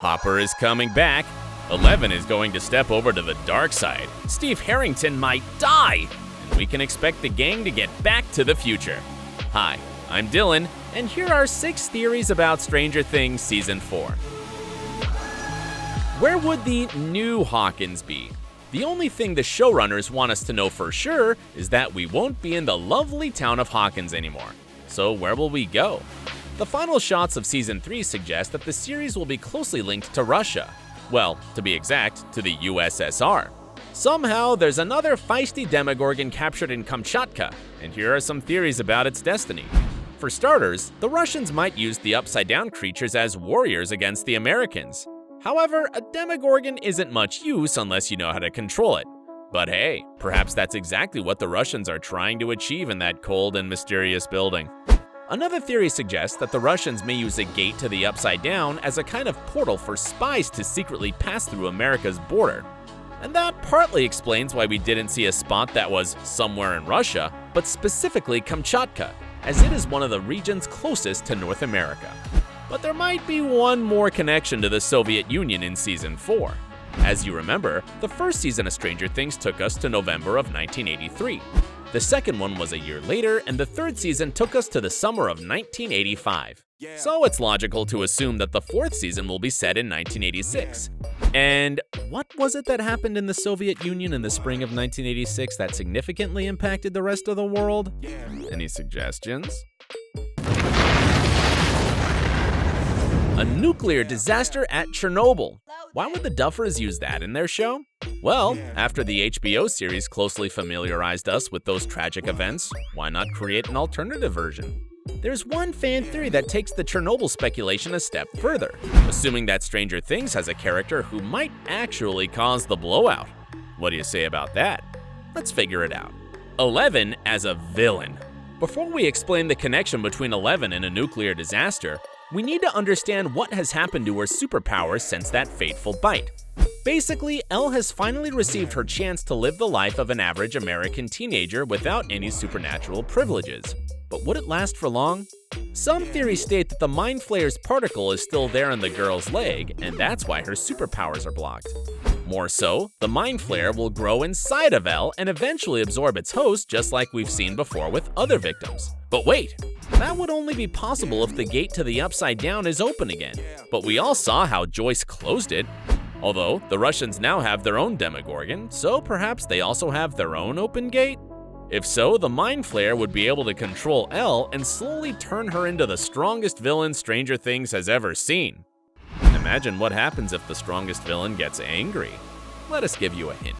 Hopper is coming back. 11 is going to step over to the dark side. Steve Harrington might die. And we can expect the gang to get back to the future. Hi, I'm Dylan, and here are 6 theories about Stranger Things Season 4. Where would the new Hawkins be? The only thing the showrunners want us to know for sure is that we won't be in the lovely town of Hawkins anymore. So where will we go? The final shots of Season 3 suggest that the series will be closely linked to Russia. Well, to be exact, to the USSR. Somehow, there's another feisty Demogorgon captured in Kamchatka, and here are some theories about its destiny. For starters, the Russians might use the upside-down creatures as warriors against the Americans. However, a Demogorgon isn't much use unless you know how to control it. But hey, perhaps that's exactly what the Russians are trying to achieve in that cold and mysterious building. Another theory suggests that the Russians may use a gate to the Upside Down as a kind of portal for spies to secretly pass through America's border. And that partly explains why we didn't see a spot that was somewhere in Russia, but specifically Kamchatka, as it is one of the regions closest to North America. But there might be one more connection to the Soviet Union in Season 4. As you remember, the first season of Stranger Things took us to November of 1983. The second one was a year later, and the third season took us to the summer of 1985. So it's logical to assume that the fourth season will be set in 1986. And what was it that happened in the Soviet Union in the spring of 1986 that significantly impacted the rest of the world? Any suggestions? A nuclear disaster at Chernobyl. Why would the Duffers use that in their show? Well, after the HBO series closely familiarized us with those tragic events, why not create an alternative version? There's one fan theory that takes the Chernobyl speculation a step further, assuming that Stranger Things has a character who might actually cause the blowout. What do you say about that? Let's figure it out. 11 as a villain. Before we explain the connection between 11 and a nuclear disaster, we need to understand what has happened to her superpowers since that fateful bite. Basically, Elle has finally received her chance to live the life of an average American teenager without any supernatural privileges. But would it last for long? Some theories state that the Mind Flayer's particle is still there in the girl's leg, and that's why her superpowers are blocked. More so, the Mind Flayer will grow inside of Elle and eventually absorb its host, just like we've seen before with other victims. But wait, that would only be possible if the gate to the Upside Down is open again. But we all saw how Joyce closed it. Although, the Russians now have their own Demogorgon, so perhaps they also have their own open gate? If so, the Mind Flayer would be able to control Elle and slowly turn her into the strongest villain Stranger Things has ever seen. Imagine what happens if the strongest villain gets angry. Let us give you a hint.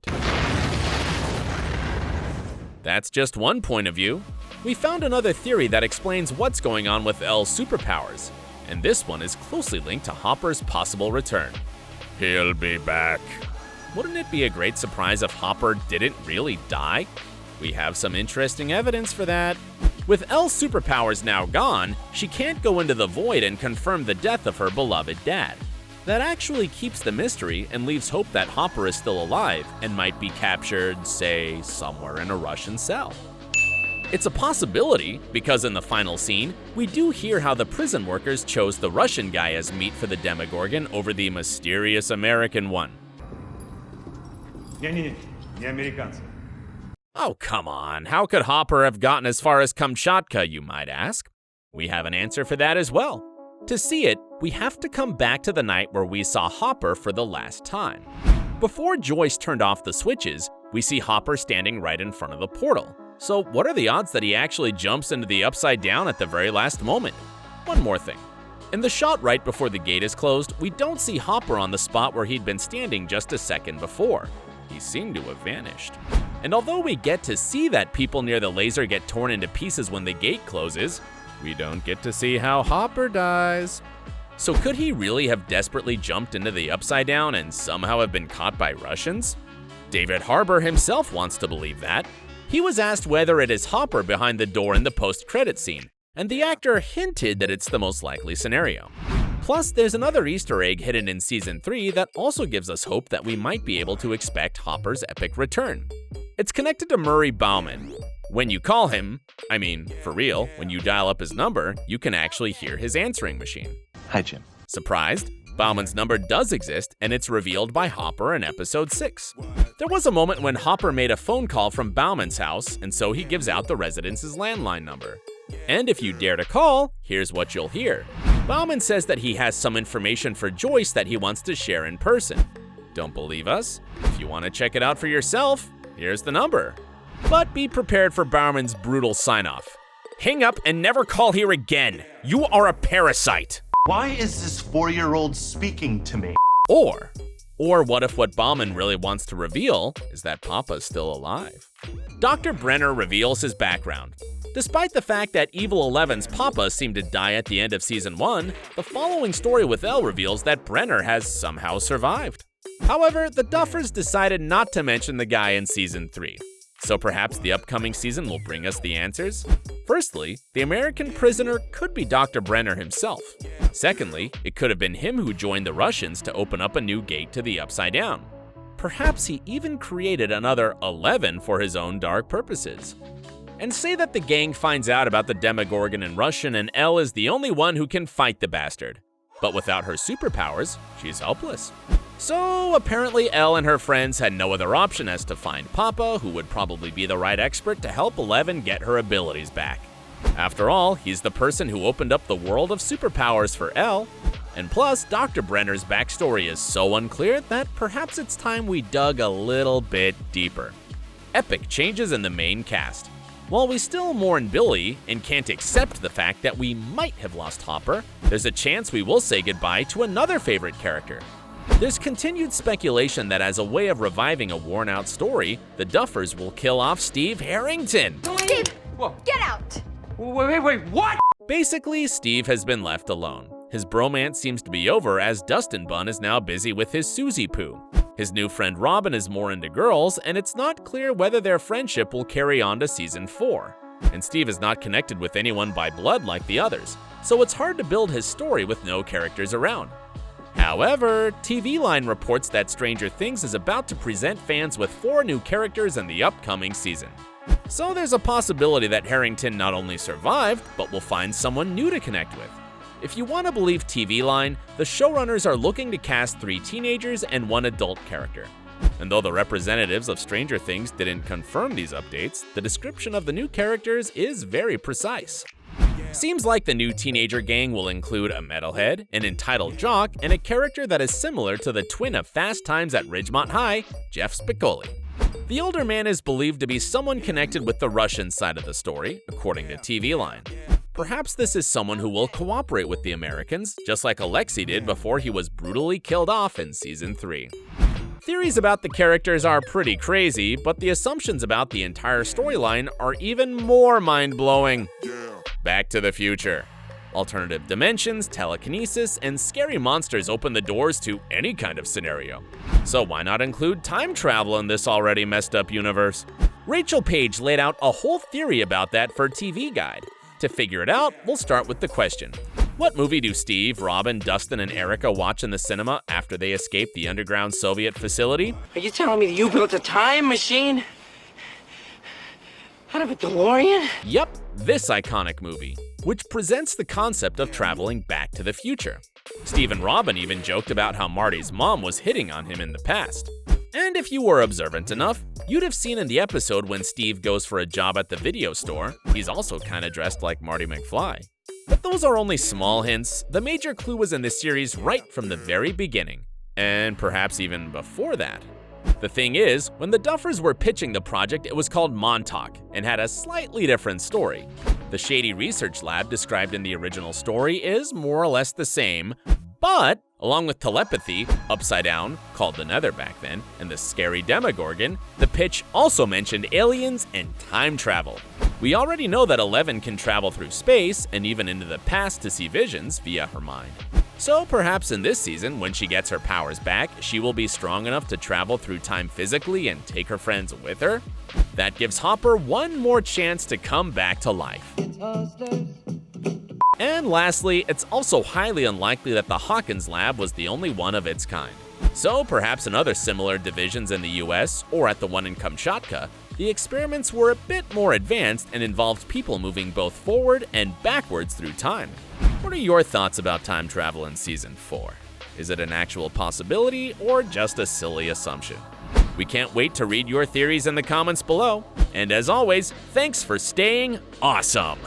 That's just one point of view. We found another theory that explains what's going on with Elle's superpowers, and this one is closely linked to Hopper's possible return. He'll be back. Wouldn't it be a great surprise if Hopper didn't really die? We have some interesting evidence for that. With Elle's superpowers now gone, she can't go into the void and confirm the death of her beloved dad. That actually keeps the mystery and leaves hope that Hopper is still alive and might be captured, say, somewhere in a Russian cell. It's a possibility, because in the final scene, we do hear how the prison workers chose the Russian guy as meat for the Demogorgon over the mysterious American one. Не американцы. Oh, come on. How could Hopper have gotten as far as Kamchatka, you might ask? We have an answer for that as well. To see it, we have to come back to the night where we saw Hopper for the last time. Before Joyce turned off the switches, we see Hopper standing right in front of the portal. So what are the odds that he actually jumps into the Upside Down at the very last moment? One more thing. In the shot right before the gate is closed, we don't see Hopper on the spot where he'd been standing just a second before. He seemed to have vanished. And although we get to see that people near the laser get torn into pieces when the gate closes, we don't get to see how Hopper dies. So could he really have desperately jumped into the Upside Down and somehow have been caught by Russians? David Harbour himself wants to believe that. He was asked whether it is Hopper behind the door in the post-credit scene, and the actor hinted that it's the most likely scenario. Plus, there's another Easter egg hidden in Season 3 that also gives us hope that we might be able to expect Hopper's epic return. It's connected to Murray Bauman. When you call him, I mean, for real, when you dial up his number, you can actually hear his answering machine. Hi, Jim. Surprised? Bauman's number does exist, and it's revealed by Hopper in episode 6. There was a moment when Hopper made a phone call from Bauman's house, and so he gives out the resident's landline number. And if you dare to call, here's what you'll hear. Bauman says that he has some information for Joyce that he wants to share in person. Don't believe us? If you want to check it out for yourself, here's the number. But be prepared for Bauman's brutal sign-off. Hang up and never call here again. You are a parasite. Why is this 4-year-old speaking to me? Or what if what Bauman really wants to reveal is that Papa's still alive? Dr. Brenner reveals his background. Despite the fact that Evil 11's Papa seemed to die at the end of Season 1, the following story with Elle reveals that Brenner has somehow survived. However, the Duffers decided not to mention the guy in Season 3. So perhaps the upcoming season will bring us the answers? Firstly, the American prisoner could be Dr. Brenner himself. Secondly, it could have been him who joined the Russians to open up a new gate to the Upside Down. Perhaps he even created another 11 for his own dark purposes. And say that the gang finds out about the Demogorgon in Russian and Elle is the only one who can fight the bastard. But without her superpowers, she's helpless. So apparently Elle and her friends had no other option as to find Papa, who would probably be the right expert to help 11 get her abilities back. After all, he's the person who opened up the world of superpowers for Elle. And plus, Dr. Brenner's backstory is so unclear that perhaps it's time we dug a little bit deeper. Epic changes in the main cast. While we still mourn Billy and can't accept the fact that we might have lost Hopper, there's a chance we will say goodbye to another favorite character. There's continued speculation that as a way of reviving a worn-out story, the Duffers will kill off Steve Harrington. Steve, Whoa. get out! Wait, what? Basically, Steve has been left alone. His bromance seems to be over as Dustin Bunn is now busy with his Susie Poo. His new friend Robin is more into girls, and it's not clear whether their friendship will carry on to Season 4. And Steve is not connected with anyone by blood like the others, so it's hard to build his story with no characters around. However, TV Line reports that Stranger Things is about to present fans with 4 new characters in the upcoming season. So there's a possibility that Harrington not only survived, but will find someone new to connect with. If you want to believe TV Line, the showrunners are looking to cast 3 teenagers and 1 adult character. And though the representatives of Stranger Things didn't confirm these updates, the description of the new characters is very precise. Seems like the new teenager gang will include a metalhead, an entitled jock, and a character that is similar to the twin of Fast Times at Ridgemont High, Jeff Spicoli. The older man is believed to be someone connected with the Russian side of the story, according to TV Line. Perhaps this is someone who will cooperate with the Americans, just like Alexei did before he was brutally killed off in Season 3. Theories about the characters are pretty crazy, but the assumptions about the entire storyline are even more mind-blowing. Back to the Future. Alternative dimensions, telekinesis, and scary monsters open the doors to any kind of scenario. So why not include time travel in this already messed up universe? Rachel Page laid out a whole theory about that for TV Guide. To figure it out, we'll start with the question. What movie do Steve, Robin, Dustin, and Erica watch in the cinema after they escape the underground Soviet facility? Are you telling me that you built a time machine? Out of a DeLorean? Yep, this iconic movie, which presents the concept of traveling back to the future. Steve and Robin even joked about how Marty's mom was hitting on him in the past. And if you were observant enough, you'd have seen in the episode when Steve goes for a job at the video store, he's also kinda dressed like Marty McFly. But those are only small hints. The major clue was in the series right from the very beginning, and perhaps even before that. The thing is, when the Duffers were pitching the project, it was called Montauk and had a slightly different story. The shady research lab described in the original story is more or less the same, but along with telepathy, Upside Down, called the Nether back then, and the scary Demogorgon, the pitch also mentioned aliens and time travel. We already know that 11 can travel through space and even into the past to see visions via her mind. So perhaps in this season, when she gets her powers back, she will be strong enough to travel through time physically and take her friends with her? That gives Hopper one more chance to come back to life. And lastly, it's also highly unlikely that the Hawkins lab was the only one of its kind. So perhaps in other similar divisions in the US, or at the one in Kamchatka, the experiments were a bit more advanced and involved people moving both forward and backwards through time. What are your thoughts about time travel in Season 4? Is it an actual possibility or just a silly assumption? We can't wait to read your theories in the comments below. And as always, thanks for staying awesome!